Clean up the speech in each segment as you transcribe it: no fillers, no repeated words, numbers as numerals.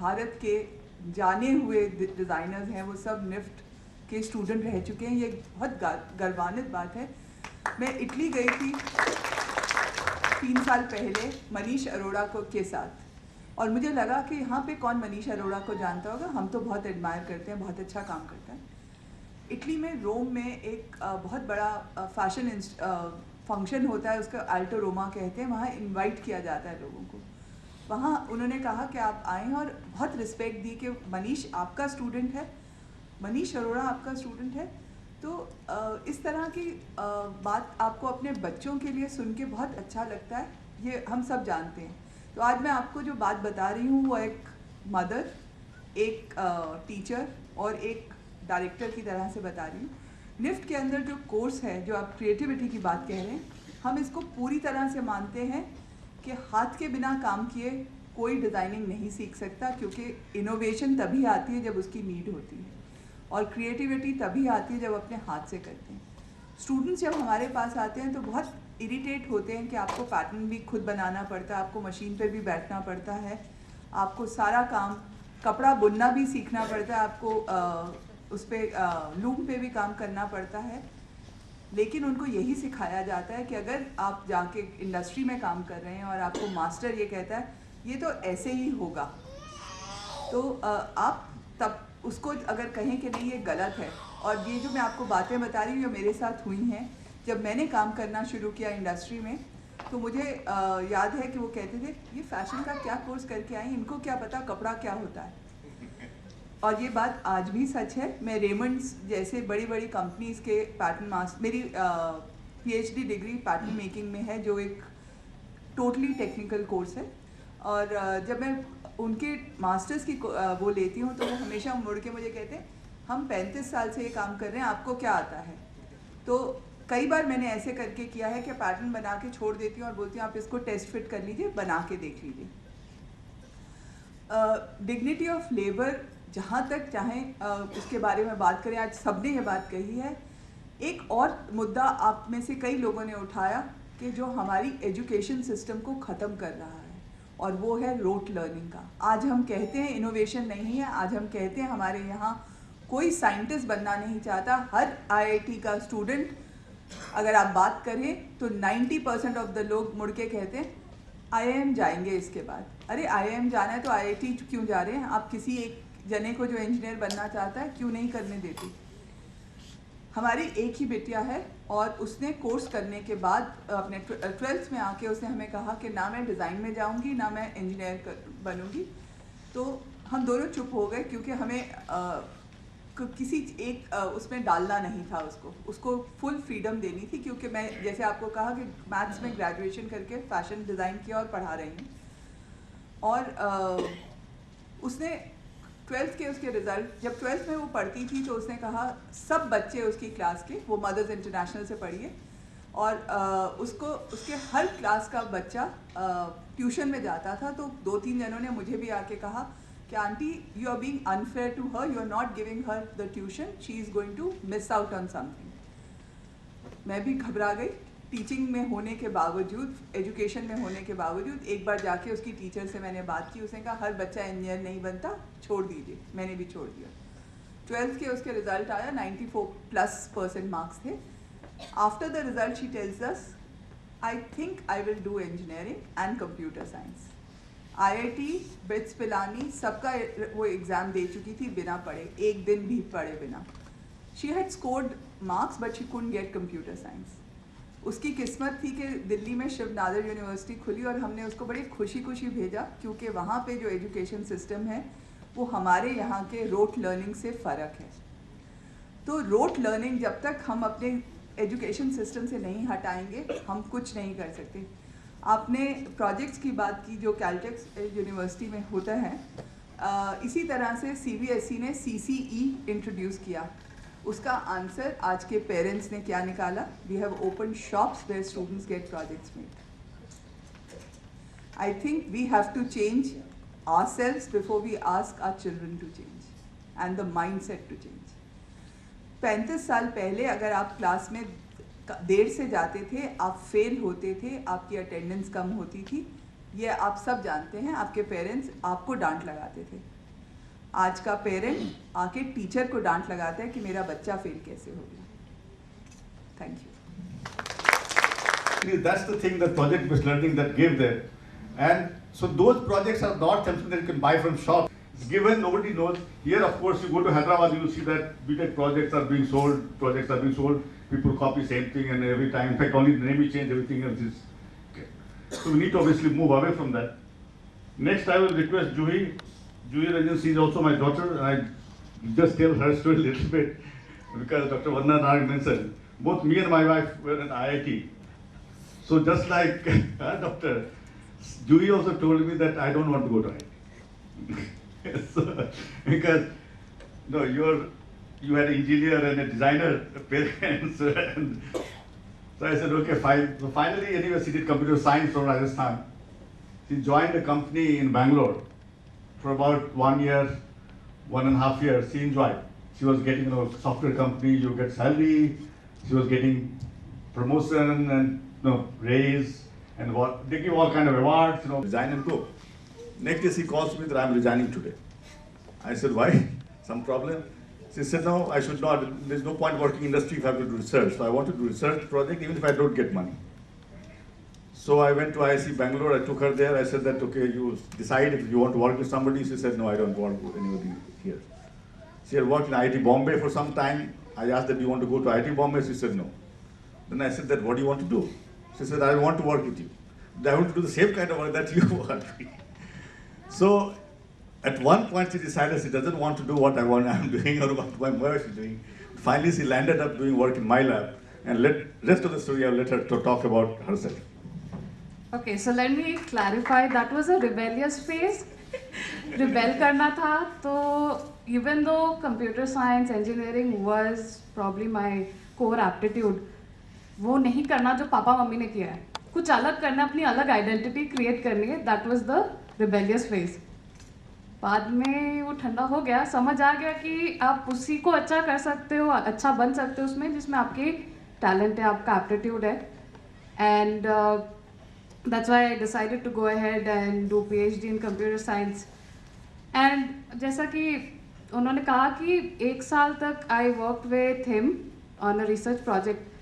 भारत के जाने हुए डिज़ाइनर्स हैं वो सब निफ्ट के स्टूडेंट रह चुके हैं। ये बहुत गर्वान्वित बात है। मैं इटली गई थी 3 साल पहले मनीष अरोड़ा के साथ, और मुझे लगा कि यहाँ पे कौन मनीष अरोड़ा को जानता होगा, हम तो बहुत एडमायर करते हैं, बहुत अच्छा काम करता है। इटली में रोम में एक बहुत बड़ा फैशन फंक्शन होता है, उसका अल्टो रोमा कहते हैं, वहाँ इनवाइट किया जाता है लोगों को। वहाँ उन्होंने कहा कि आप आएँ, और बहुत रिस्पेक्ट दी कि मनीष आपका स्टूडेंट है, मनीष अरोड़ा आपका स्टूडेंट है। तो इस तरह की बात आपको अपने बच्चों के लिए सुन के बहुत अच्छा लगता है, ये हम सब जानते हैं। तो आज मैं आपको जो बात बता रही हूँ वो एक मदर, एक टीचर और एक डायरेक्टर की तरह से बता रही हूँ। निफ्ट के अंदर जो कोर्स है, जो आप क्रिएटिविटी की बात कह रहे हैं, हम इसको पूरी तरह से मानते हैं कि हाथ के बिना काम किए कोई डिज़ाइनिंग नहीं सीख सकता, क्योंकि इनोवेशन तभी आती है जब उसकी नीड होती है, और क्रिएटिविटी तभी आती है जब अपने हाथ से करते हैं। स्टूडेंट्स जब हमारे पास आते हैं तो बहुत इरिटेट होते हैं कि आपको पैटर्न भी खुद बनाना पड़ता है, आपको मशीन पे भी बैठना पड़ता है, आपको सारा काम, कपड़ा बुनना भी सीखना पड़ता है, आपको उस पर लूम पे भी काम करना पड़ता है। लेकिन उनको यही सिखाया जाता है कि अगर आप जाके इंडस्ट्री में काम कर रहे हैं और आपको मास्टर ये कहता है ये तो ऐसे ही होगा, तो आप तब उसको अगर कहें कि नहीं ये गलत है। और ये जो मैं आपको बातें बता रही हूँ जो मेरे साथ हुई हैं, जब मैंने काम करना शुरू किया इंडस्ट्री में, तो मुझे याद है कि वो कहते थे ये फैशन का क्या कोर्स करके आई, इनको क्या पता कपड़ा क्या होता है। और ये बात आज भी सच है। मैं रेमंड्स जैसे बड़ी बड़ी कंपनीज़ के पैटर्न मास्टर, मेरी PhD डिग्री पैटर्न मेकिंग में है, जो एक टोटली टेक्निकल कोर्स है। और जब मैं उनके मास्टर्स की वो लेती हूँ तो वो हमेशा मुड़ के मुझे कहते हैं हम 35 साल से ये काम कर रहे हैं, आपको क्या आता है। तो कई बार मैंने ऐसे करके किया है कि पैटर्न बना के छोड़ देती हूँ और बोलती हूँ आप इसको टेस्ट फिट कर लीजिए, बना के देख लीजिए। डिग्निटी ऑफ लेबर जहाँ तक चाहें उसके बारे में बात करें, आज सबने ये बात कही है। एक और मुद्दा आप में से कई लोगों ने उठाया कि जो हमारी एजुकेशन सिस्टम को ख़त्म कर रहा है, और वो है रोट लर्निंग का। आज हम कहते हैं इनोवेशन नहीं है, आज हम कहते हैं हमारे यहाँ कोई साइंटिस्ट बनना नहीं चाहता। हर IIT का स्टूडेंट अगर आप बात करें तो 90% ऑफ द लोग मुड़ के कहते हैं IIM जाएंगे इसके बाद। अरे IIM जाना है तो IIT क्यों जा रहे हैं आप? किसी एक जने को जो इंजीनियर बनना चाहता है क्यों नहीं करने देती? हमारी एक ही बेटिया है, और उसने कोर्स करने के बाद अपने 12th में आके उसने हमें कहा कि ना मैं डिज़ाइन में जाऊंगी ना मैं इंजीनियर बनूंगी। तो हम दोनों चुप हो गए, क्योंकि हमें किसी एक उसमें डालना नहीं था, उसको फुल फ्रीडम देनी थी। क्योंकि मैं जैसे आपको कहा कि मैथ्स में ग्रेजुएशन करके फैशन डिज़ाइन किया और पढ़ा रही हूँ, और उसने 12th के उसके रिज़ल्ट, जब 12th में वो पढ़ती थी तो उसने कहा सब बच्चे उसकी क्लास के, वो मदर्स इंटरनेशनल से पढ़ी है, और उसके हर क्लास का बच्चा ट्यूशन में जाता था। तो 2-3 जनों ने मुझे भी आके कहा कि auntie you are being unfair to her, you are not giving her the tuition, she is going to miss out on something. मैं भी घबरा गई। टीचिंग में होने के बावजूद, एजुकेशन में होने के बावजूद, एक बार जाके उसकी टीचर से मैंने बात की, उसने कहा हर बच्चा इंजीनियर नहीं बनता, छोड़ दीजिए। मैंने भी छोड़ दिया। 12th के उसके रिजल्ट आया, 94+ मार्क्स थे। After the result she tells us I think I will do engineering and computer science. IIT, bits Pilani सबका वो एग्ज़ाम दे चुकी थी बिना पढ़े, एक दिन भी पढ़े बिना। She had scored marks but she couldn't get computer science. उसकी किस्मत थी कि दिल्ली में शिव नादर यूनिवर्सिटी खुली, और हमने उसको बड़ी खुशी खुशी भेजा, क्योंकि वहाँ पे जो एजुकेशन सिस्टम है वो हमारे यहाँ के रोट लर्निंग से फ़र्क है। तो रोट लर्निंग जब तक हम अपने एजुकेशन सिस्टम से नहीं हटाएंगे हम कुछ नहीं कर सकते। आपने प्रोजेक्ट्स की बात की जो कैलटेक्स यूनिवर्सिटी में होता है, इसी तरह से CBSE ने CCE इंट्रोड्यूस किया। उसका आंसर आज के पेरेंट्स ने क्या निकाला? We have open shops where students get projects made. I think we have to change ourselves before we ask our children to change and the mindset to change. 35 साल पहले अगर आप क्लास में देर से जाते थे, आप फेल होते थे, आपकी अटेंडेंस कम होती थी, ये आप सब जानते हैं, आपके पेरेंट्स आपको डांट लगाते थे। आज का पेरेंट आके टीचर को डांट लगाता है कि मेरा बच्चा फेल कैसे हो गया। Thank you. That's the thing, the project-based learning that gave them. And so those projects are not something that you can buy from shop. Given nobody knows. Here, of course, you go to Hyderabad, you will see that BTech projects are being sold, people copy same thing and every time, in fact, only the name will change, everything else is. Okay. So we need to obviously move away from that. Next, I will request Juhi. Juhi Ranjan, she is also my daughter, and I just tell her story a little bit because Dr. Vandana Nayak mentioned, both me and my wife were in IIT. So just like Dr. Juhi also told me that I don't want to go to IIT. So, because no, you had an engineer and a designer parents, and so I said, okay, fine. So finally, anyway, she did computer science from Rajasthan. She joined a company in Bangalore for about 1 year, 1.5 years. She enjoyed. She was getting, software company, you get salary. She was getting promotion and raise and what they give all kind of awards, resign and go. Next day she calls me that I'm resigning today. I said, why? Some problem? She said, no, I should not. There's no point working in industry if I have to do research. So I want to do research project even if I don't get money. So I went to IIC Bangalore, I took her there. I said that, okay, you decide if you want to work with somebody. She said, no, I don't want with anybody here. She had worked in IIT Bombay for some time. I asked that, do you want to go to IIT Bombay? She said, no. Then I said that, what do you want to do? She said, I want to work with you. I want to do the same kind of work that you want. So at one point she decided she doesn't want to do what I'm doing or what my wife is doing. Finally she landed up doing work in my lab, and rest of the story I'll let her to talk about herself. Okay, so let me clarify, that was a rebellious phase. Rebel karna tha, so even though computer science engineering was probably my core aptitude, वो नहीं करना जो papa mummy ने किया है, कुछ अलग करना, अपनी अलग आइडेंटिटी क्रिएट करनी है, that was the rebellious phase. बाद में वो ठंडा हो गया, समझ आ गया कि आप उसी को अच्छा कर सकते हो, अच्छा बन सकते हो उसमें जिसमें आपकी टैलेंट है, आपका एप्टीट्यूड है. And that's why I decided to go ahead and do PhD in computer science. And जैसा कि उन्होंने कहा कि 1 साल तक I work with him on a research project,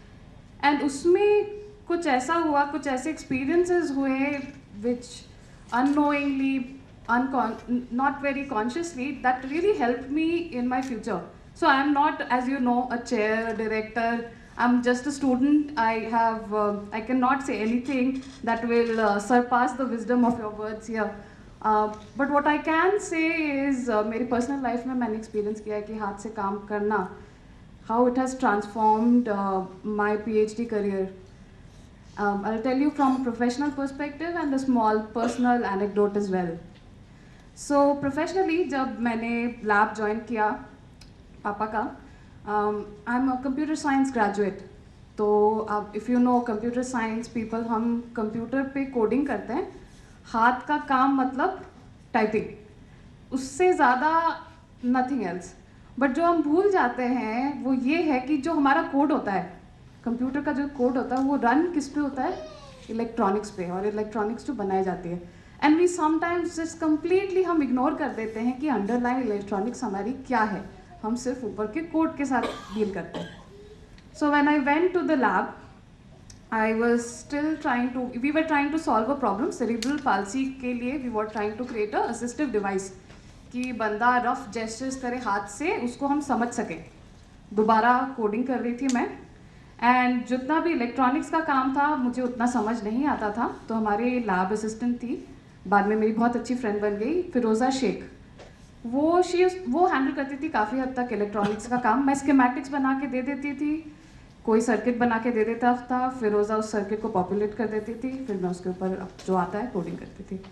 and उसमें कुछ ऐसा हुआ, कुछ ऐसे एक्सपीरियंसेस हुए विच unknowingly, not very consciously, that really helped me in my future. So I am not, as you know, a chair, a director. I'm just a student. I cannot say anything that will surpass the wisdom of your words here. But what I can say is, मेरी personal life में मैंने experience किया है कि हाथ से काम करना, how it has transformed my PhD career. I'll tell you from a professional perspective and a small personal anecdote as well. So professionally, जब मैंने lab join किया पापा का, I'm a computer science graduate. तो if you know computer science people, हम computer पे coding करते हैं. हाथ का काम मतलब typing. उससे ज़्यादा nothing else. बट जो हम भूल जाते हैं वो ये है कि जो हमारा कोड होता है, कंप्यूटर का जो कोड होता है, वो रन किस पे होता है? इलेक्ट्रॉनिक्स पे, और इलेक्ट्रॉनिक्स जो बनाई जाती है. And we sometimes just completely हम इग्नोर कर देते हैं कि अंडरलाइन इलेक्ट्रॉनिक्स हमारी क्या है, हम सिर्फ ऊपर के कोड के साथ डील करते हैं. So when I went to the lab, I was still we were trying to solve a problem. Cerebral palsy के लिए we were trying to create a assistive device कि बंदा रफ जेस्चर्स करे हाथ से, उसको हम समझ सकें. दोबारा कोडिंग कर रही थी मैं, एंड जितना भी इलेक्ट्रॉनिक्स का काम था मुझे उतना समझ नहीं आता था. तो हमारे लैब असिस्टेंट थी, बाद में मेरी बहुत अच्छी फ्रेंड बन गई, फिरोज़ा शेख. वो हैंडल करती थी काफ़ी हद तक इलेक्ट्रॉनिक्स का काम. मैं स्कीमेटिक्स बना के दे देती थी, कोई सर्किट बना के दे देता था, फिरोज़ा उस सर्किट को पॉपुलेट कर देती थी, फिर मैं उसके ऊपर जो आता है कोडिंग करती थी.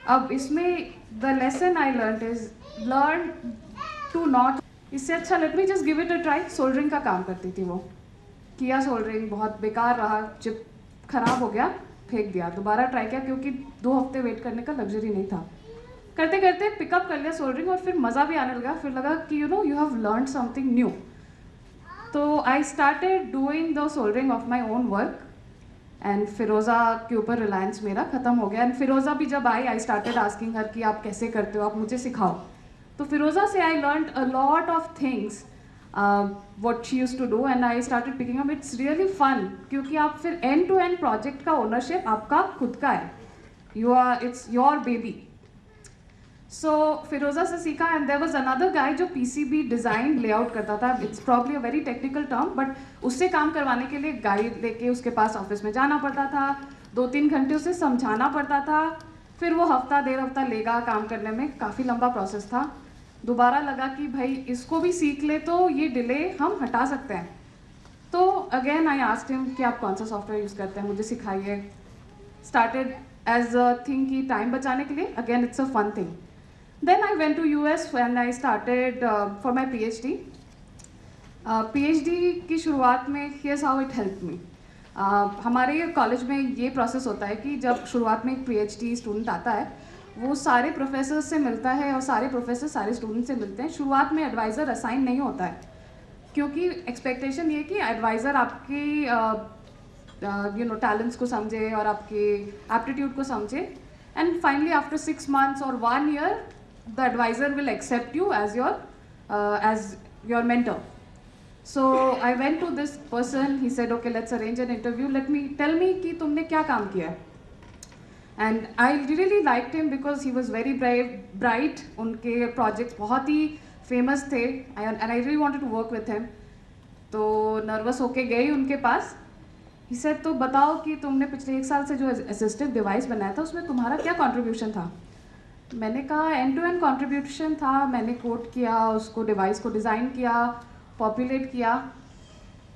अब इसमें the lesson I learn to not, इससे अच्छा let me just give it a try. Soldering का काम करती थी वो, किया सोल्डरिंग, बहुत बेकार रहा, चिप खराब हो गया, फेंक दिया. दोबारा ट्राई किया क्योंकि 2 हफ्ते वेट करने का लग्जरी नहीं था. करते करते पिकअप कर लिया सोल्डरिंग, और फिर मज़ा भी आने लगा. फिर लगा कि you have learn something new. तो I started doing the soldering of my own work. And Firoza के ऊपर रिलायंस मेरा ख़त्म हो गया. एंड फिरोज़ा भी जब आई स्टार्टेड आस्किंग हर कि आप कैसे करते हो, आप मुझे सिखाओ. तो फिरोज़ा से I learn a lot of things what she used to do, and I started picking up. It's really fun क्योंकि आप फिर end to end project का ownership आपका खुद का है. It's your baby. So फिरोज़ा से सीखा. And there was another guy जो PCB design layout करता था. It's probably a very technical term, but उससे काम करवाने के लिए गाइड लेके उसके पास ऑफिस में जाना पड़ता था. 2-3 घंटे उसे समझाना पड़ता था. फिर वो हफ्ता 1.5 हफ्ता लेगा काम करने में. काफ़ी लंबा प्रोसेस था. दोबारा लगा कि भाई इसको भी सीख ले तो ये डिले हम हटा सकते हैं. तो अगेन आई आस्क्ड हिम कि आप कौन सा सॉफ्टवेयर यूज़ करते हैं, मुझे सिखाइए. स्टार्टेड एज अ थिंग कि टाइम बचाने के लिए. Again it's a fun thing. Then I went to US and I started for my PhD. PhD की शुरुआत में here's how it help me. हमारे कॉलेज में ये प्रोसेस होता है कि जब शुरुआत में एक PhD स्टूडेंट आता है वो सारे प्रोफेसर से मिलता है और सारे प्रोफेसर सारे स्टूडेंट से मिलते हैं. शुरुआत में एडवाइज़र असाइन नहीं होता है क्योंकि एक्सपेक्टेशन ये कि एडवाइज़र आपकी टैलेंट्स को समझे और आपके एप्टीट्यूड को समझे. एंड फाइनली आफ्टर 6 months और 1 year the advisor will accept you as your mentor. So I went to this person, he said okay let's arrange an interview, tell me कि तुमने क्या काम किया है. And I really liked him because he was very bright. उनके projects बहुत ही famous थे and I really wanted to work with him. तो nervous होके गई उनके पास. He said तो बताओ कि तुमने पिछले 1 साल से जो assistive device बनाया था उसमें तुम्हारा क्या contribution था. मैंने कहा end to end contribution था. मैंने कोड किया, उसको डिवाइस को डिज़ाइन किया, पॉपुलेट किया.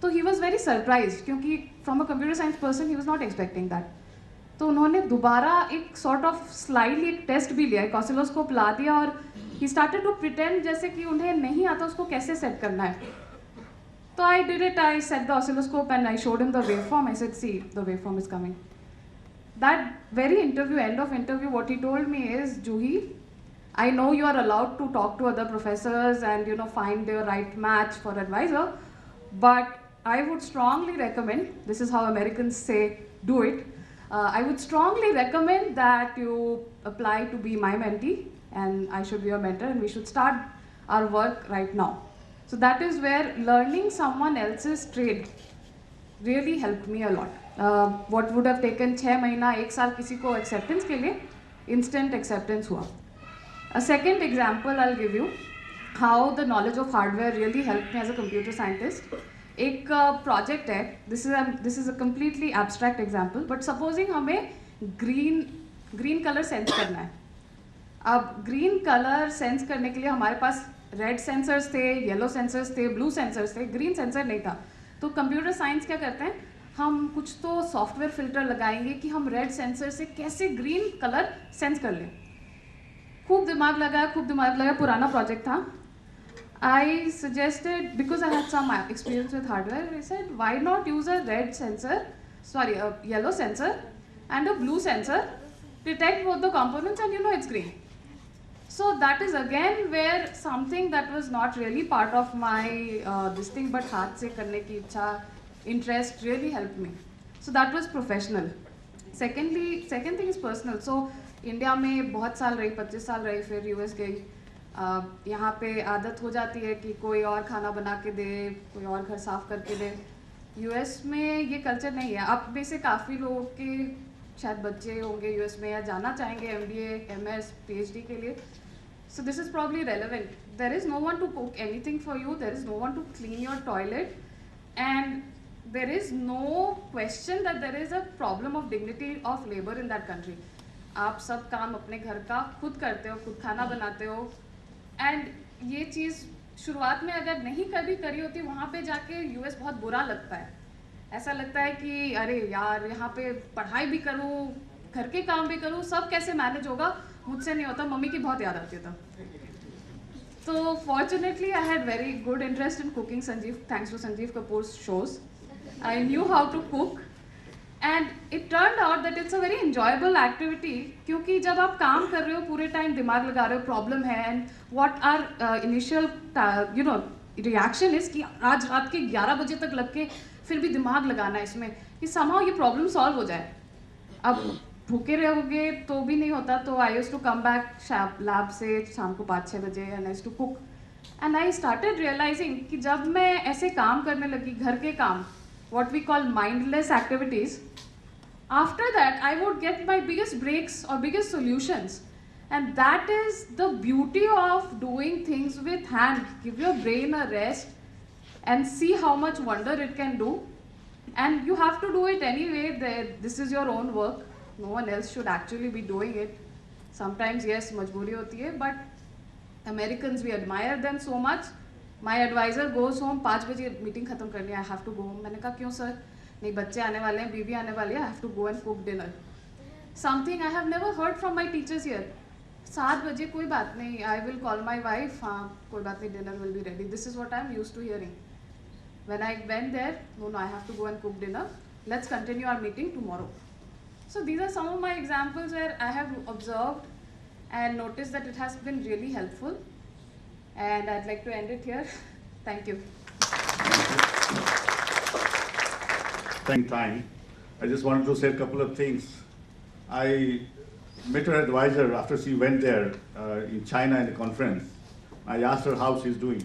तो ही वॉज वेरी सरप्राइज क्योंकि from a computer science person he was not expecting that. तो उन्होंने दोबारा एक सॉर्ट ऑफ स्लाइडली एक टेस्ट भी लिया, एक ऑसिलोस्कोप ला दिया और ही स्टार्टेड टू प्रिटेंड जैसे कि उन्हें नहीं आता उसको कैसे सेट करना है. तो I did it. I set the oscilloscope and I showed him the waveform. I said see the waveform is coming. That very interview, end of interview, what he told me is, Juhi, I know you are allowed to talk to other professors and find their right match for advisor, but I would strongly recommend, this is how Americans say do it, I would strongly recommend that you apply to be my mentee and I should be your mentor and we should start our work right now. So that is where learning someone else's trade really helped me a lot. What would have taken 6 महीना 1 साल किसी को acceptance के लिए, instant acceptance हुआ. A second example I'll give you how the knowledge of hardware really helped me as a computer scientist. एक project है, this is a completely abstract example, but supposing हमें green color sense करना है. अब green color sense करने के लिए हमारे पास red sensors थे, yellow sensors थे, blue sensors थे, green sensor नहीं था. तो computer science क्या करते हैं, हम कुछ तो software filter लगाएंगे कि हम red sensor से कैसे green color sense कर लें. खूब दिमाग लगाया. पुराना प्रोजेक्ट था. I suggested, because I had some experience with hardware, I said why not use a yellow sensor and a blue sensor, detect both the components and it's green. So that is again where something that was not really part of my this thing, but हाथ से करने की इच्छा, interest really helped me. So that was professional. Second thing is personal. So India में बहुत साल रही, 25 साल रही, फिर US गई. यहाँ पे आदत हो जाती है कि कोई और खाना बना के दे, कोई और घर साफ करके दे. US में ये कल्चर नहीं है. आप में से काफ़ी लोगों के शायद बच्चे होंगे US में या जाना चाहेंगे MBA, MS, PhD के लिए. So this is probably relevant. There is no one to cook anything for you. There is no one to clean your toilet. And there is no question that there is a problem of dignity of labor in that country. आप सब काम अपने घर का खुद करते हो, खुद खाना बनाते हो. एंड ये चीज़ शुरुआत में अगर नहीं कभी करी होती, वहाँ पे जाके US बहुत बुरा लगता है. ऐसा लगता है कि अरे यार यहाँ पे पढ़ाई भी करूँ, घर के काम भी करूँ, सब कैसे मैनेज होगा, मुझसे नहीं होता. मम्मी की बहुत याद आती था. तो fortunately I had very good interest in cooking. Sanjeev, thanks to Sanjeev Kapoor shows, I knew how to cook. And it turned out that it's a very enjoyable activity, क्योंकि जब आप काम कर रहे हो पूरे टाइम दिमाग लगा रहे हो, प्रॉब्लम है, and what are initial reaction is कि आज रात के 11 बजे तक लग के फिर भी दिमाग लगाना है इसमें. कि somehow ये problem solve हो जाए. अब भूखे रहोगे तो भी नहीं होता, तो I used to come back lab से शाम को 5-6 बजे and I used to cook. And I started realizing कि जब मैं ऐसे काम करने लगी, घर के काम, what we call mindless activities, after that I would get my biggest breaks or biggest solutions. And that is the beauty of doing things with hand. Give your brain a rest and see how much wonder it can do. And you have to do it anyway. This is your own work. No one else should actually be doing it. Sometimes, yes, majboori hoti hai, but Americans, we admire them so much. My advisor goes home, 5 बजे meeting खत्म करनी है, I have to go home. मैंने कहा क्यों sir? नहीं, बच्चे आने वाले हैं, बीवी आने वाली है, I have to go and cook dinner. Something I have never heard from my teachers here. 7 बजे कोई बात नहीं, I will call my wife, हाँ कोई बात नहीं, dinner will be ready. This is what I am used to hearing. When I went there, no, I have to go and cook dinner. Let's continue our meeting tomorrow. So these are some of my examples where I have observed and noticed that it has been really helpful. And I'd like to end it here. Thank you. Time. I just wanted to say a couple of things. I met her advisor after she went there in China in a conference. I asked her how she's doing.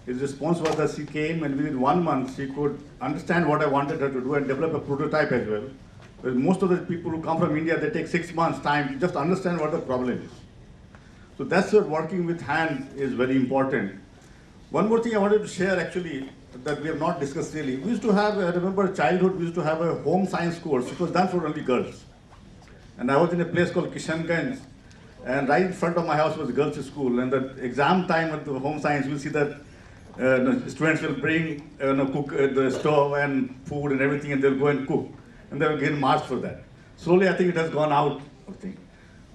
His response was that she came and within 1 month she could understand what I wanted her to do and develop a prototype as well. But most of the people who come from India, they take 6 months time to just understand what the problem is. So that's where working with hand is very important. One more thing I wanted to share actually that we have not discussed really. We used to have, I remember childhood, we used to have a home science course. It was done for only girls. And I was in a place called Kishanganj, and right in front of my house was a girls' school. And the exam time at the home science, you'll see that students will bring cook the stove and food and everything, and they'll go and cook. And they will get marks for that. Slowly, I think it has gone out.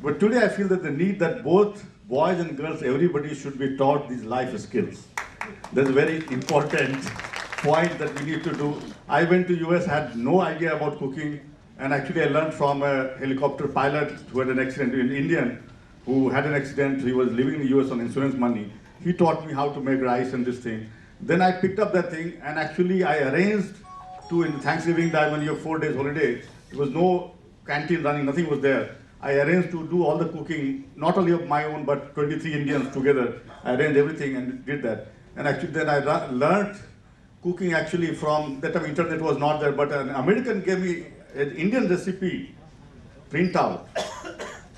But today, I feel that the need that both boys and girls, everybody should be taught these life skills. That's a very important point that we need to do. I went to US, had no idea about cooking, and actually I learned from a helicopter pilot who had an accident, an Indian who had an accident. He was living in the US on insurance money. He taught me how to make rice and this thing. Then I picked up that thing, and actually I arranged to, in Thanksgiving time when you have 4 days holiday, there was no canteen running, nothing was there. I arranged to do all the cooking, not only of my own, but 23 Indians together. I arranged everything and did that. And actually then I learned cooking actually from, that time internet was not there, but an American gave me an Indian recipe printout.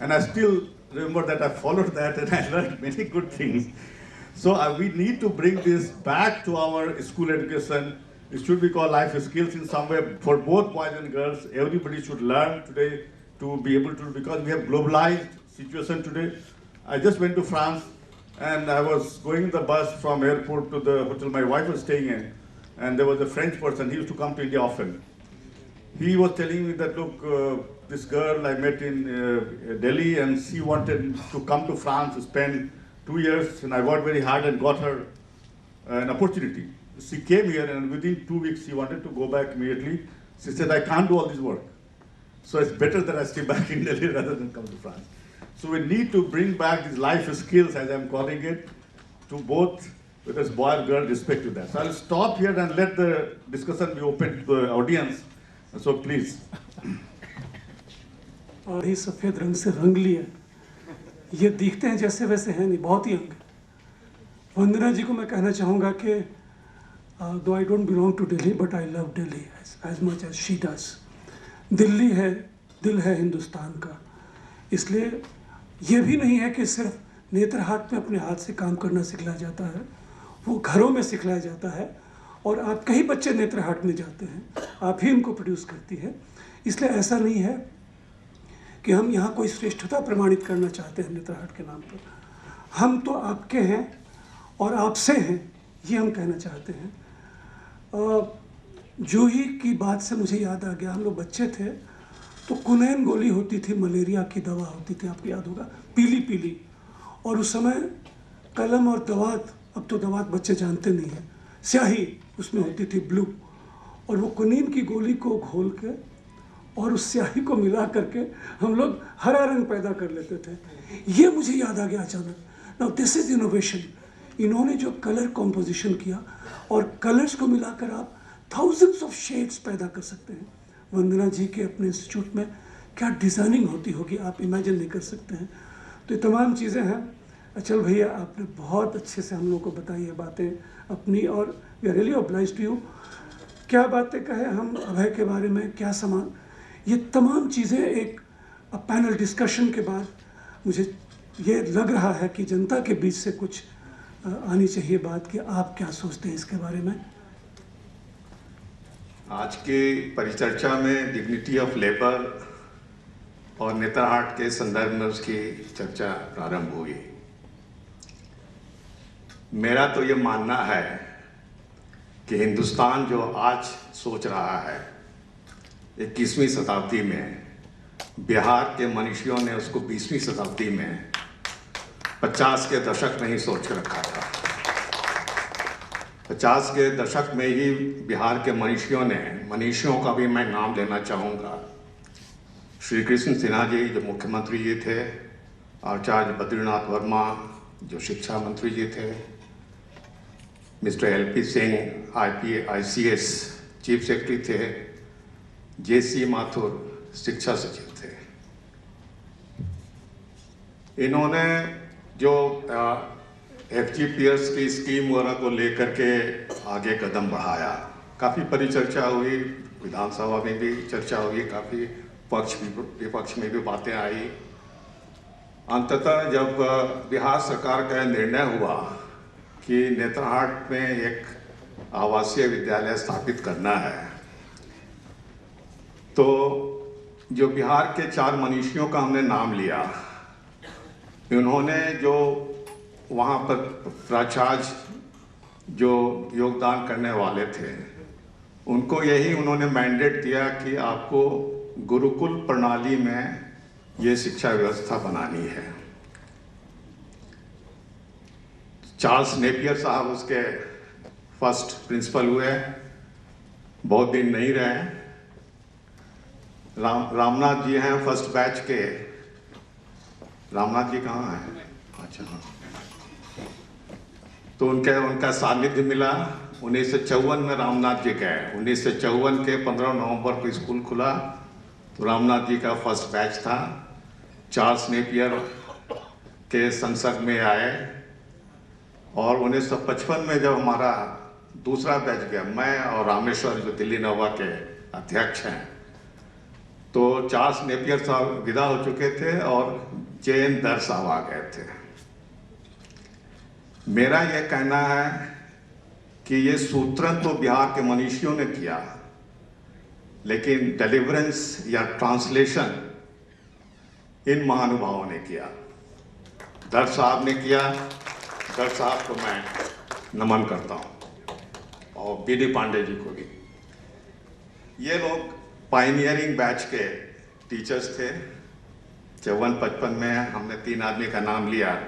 And I still remember that I followed that and I learned many good things. So we need to bring this back to our school education. It should be called life skills in some way for both boys and girls. Everybody should learn today to be able to, because we have globalized situation today. I just went to France and I was going in the bus from airport to the hotel my wife was staying in, and there was a French person. He used to come to India often. He was telling me that, look, this girl I met in Delhi, and she wanted to come to France to spend 2 years, and I worked very hard and got her an opportunity. She came here, and within 2 weeks she wanted to go back immediately. She said, I can't do all this work. So it's better that I stay back in Delhi rather than come to France. So we need to bring back these life skills, as I'm calling it, to both, whether it's boy or girl, respect to that. So I'll stop here and let the discussion be open to the audience. So please. और ये सफ़ेद रंग से रंग लिया, ये दिखते हैं जैसे वैसे हैं नहीं, बहुत ही अंग। वंदना जी को मैं कहना चाहूँगा कि though I don't belong to Delhi, but I love Delhi as much as she does. Delhi है, दिल है हिंदुस्तान का, इसलिए ये भी नहीं है कि सिर्फ नेत्रहाट में अपने हाथ से काम करना सिखलाया जाता है, वो घरों में सिखलाया जाता है। और आप कई बच्चे नेत्रहाट में जाते हैं, आप ही इनको प्रोड्यूस करती है। इसलिए ऐसा नहीं है कि हम यहाँ कोई श्रेष्ठता प्रमाणित करना चाहते हैं नेत्रहाट के नाम पर। हम तो आपके हैं और आपसे हैं, ये हम कहना चाहते हैं। जूही की बात से मुझे याद आ गया, हम लोग बच्चे थे तो कुनैन गोली होती थी, मलेरिया की दवा होती थी, आपको याद होगा, पीली पीली। और उस समय कलम और दवात, अब तो दवात बच्चे जानते नहीं हैं, स्याही उसमें होती थी ब्लू, और वो कुनीन की गोली को घोल के और उस स्याही को मिला करके हम लोग हरा रंग पैदा कर लेते थे। ये मुझे याद आ गया अचानक। Now this is innovation. इन्होंने जो कलर कॉम्पोजिशन किया और कलर्स को मिलाकर आप थाउजेंड्स ऑफ शेड्स पैदा कर सकते हैं। वंदना जी के अपने इंस्टीट्यूट में क्या डिज़ाइनिंग होती होगी, आप इमेजिन नहीं कर सकते हैं। तो ये तमाम चीज़ें हैं। अचल भैया, आपने बहुत अच्छे से हम लोग को बताई है बातें अपनी, और we are really obliged to you. क्या बातें कहे हम अभय के बारे में, क्या सामान, ये तमाम चीज़ें एक पैनल डिस्कशन के बाद मुझे ये लग रहा है कि जनता के बीच से कुछ आनी चाहिए बात कि आप क्या सोचते हैं इसके बारे में। आज के परिचर्चा में डिग्निटी ऑफ लेबर और नेतरहाट के संदर्भ में उसकी चर्चा प्रारंभ हुई। मेरा तो ये मानना है कि हिंदुस्तान जो आज सोच रहा है 21वीं शताब्दी में, बिहार के मनीषियों ने उसको 20वीं शताब्दी में 50 के दशक में ही सोच रखा था। 50 के दशक में ही बिहार के मनीषियों का भी मैं नाम लेना चाहूँगा। श्री कृष्ण सिन्हा जी जो मुख्यमंत्री जी थे, आचार्य बद्रीनाथ वर्मा जो शिक्षा मंत्री जी थे, mister LP Singh ICS chief secretary थे, JC माथुर शिक्षा सचिव थे। इन्होंने जो FGPS की स्कीम वगैरह को लेकर के आगे कदम बढ़ाया। काफ़ी परिचर्चा हुई, विधानसभा में भी चर्चा हुई, काफ़ी विपक्ष में भी बातें आई। अंततः जब बिहार सरकार का निर्णय हुआ कि नेतरहाट में एक आवासीय विद्यालय स्थापित करना है, तो जो बिहार के 4 मनीषियों का हमने नाम लिया, उन्होंने जो वहाँ पर प्राचार्य जो योगदान करने वाले थे, उनको यही उन्होंने मैंडेट दिया कि आपको गुरुकुल प्रणाली में ये शिक्षा व्यवस्था बनानी है। चार्ल्स नेपियर साहब उसके फर्स्ट प्रिंसिपल हुए, बहुत दिन नहीं रहे। रामनाथ जी हैं फर्स्ट बैच के। रामनाथ जी कहाँ हैं? अच्छा हाँ। तो उनका सानिध्य मिला। 1954 में रामनाथ जी गए। 1954 के 15 नवंबर को स्कूल खुला, तो रामनाथ जी का फर्स्ट बैच था। चार्ल्स नेपियर के संसद में आए, और 1955 में जब हमारा दूसरा बैच गया, मैं और रामेश्वर जो दिल्ली नवा के अध्यक्ष हैं, तो चार्ल्स नेपियर साहब विदा हो चुके थे और जैन दर साहब आ गए थे। मेरा यह कहना है कि ये सूत्रण तो बिहार के मनीषियों ने किया, लेकिन डिलीवरेंस या ट्रांसलेशन इन महानुभावों ने किया। दर साहब ने किया। दर साहब को मैं नमन करता हूँ, और BD पांडे जी को भी। ये लोग पायनियरिंग बैच के टीचर्स थे। 54-55 में हमने 3 आदमी का नाम लिया,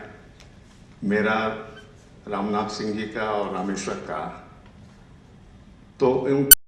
मेरा, रामनाथ सिंह जी का और रामेश्वर का। तो